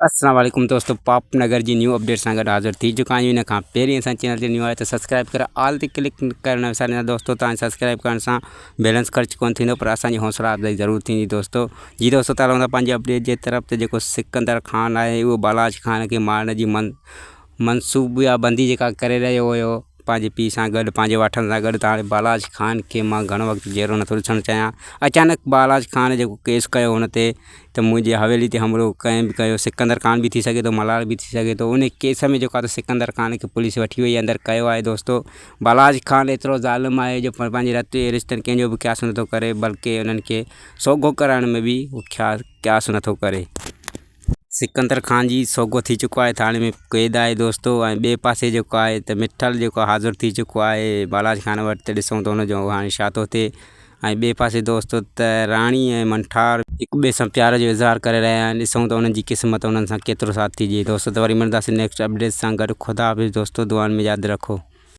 अस्सलाम वालेकुम दोस्तों, पाप नगर जी न्यू अपडेट सां गॾु हाज़िर थी चुका आहियूं। इन खां पहिरीं असां चैनल ते न्यू आहे त सब्सक्राइब करे ऑल ते क्लिक करणु विसारींदा दोस्तों। तव्हां सब्सक्राइब करण सां बैलेंस ख़र्च कोन थींदो, पर असांजी हौसला अफ़ज़ाई ज़रूरु थींदी दोस्तों। जी दोस्तों, था रहंदा पंहिंजे अपडेट जे तरफ़ ते जेको सिकंदर ख़ान आहे उहो बालाज ख़ान खे मारण जी मनसूबाबंदी जेका करे रहियो हुयो पंहिंजे पीउ सां गॾु, पंहिंजे वठण सां गॾु। त हाणे बालाज ख़ान खे मां घणो वक़्तु जहिड़ो नथो ॾिसणु चाहियां। अचानक बालाज ख़ान जेको केस कयो हुन ते त मुंहिंजी हवेली ते हमलो कंहिं बि कयो, सिकंदर ख़ान बि थी सघे थो, मलाल बि थी सघे थो। उन केस में जेको आहे त सिकंदर ख़ान खे पुलिस वठी वई, अंदरि कयो आहे दोस्तों। बालाज ख़ान एतिरो ज़ालिम आहे जो पंहिंजे रते रिश्तनि कंहिंजो बि क़यास नथो करे, बल्कि उन्हनि खे सोघो करण में बि क़यास नथो करे। सिकंदर ख़ान जी सोघो थी चुको आहे, थाणे में क़ैद आहे दोस्तों। ऐं ॿिए पासे जेको आहे त मिठल जेको हाज़िर थी चुको आहे बालाज ख़ान वटि, त ॾिसूं त हुनजो हाणे छा थो थिए। ऐं ॿिए पासे दोस्तों त राणी ऐं मंठार हिक ॿिए सां प्यार जो इज़हार करे रहिया आहिनि। ॾिसूं त उन्हनि जी क़िस्मत उन्हनि सां केतिरो साथ थी थिए दोस्तों। त वरी मिलंदासीं नेक्स्ट अपडेट सां गॾु। ख़ुदा हाफ़िज़ दोस्तों, दुआनि में यादि रखो।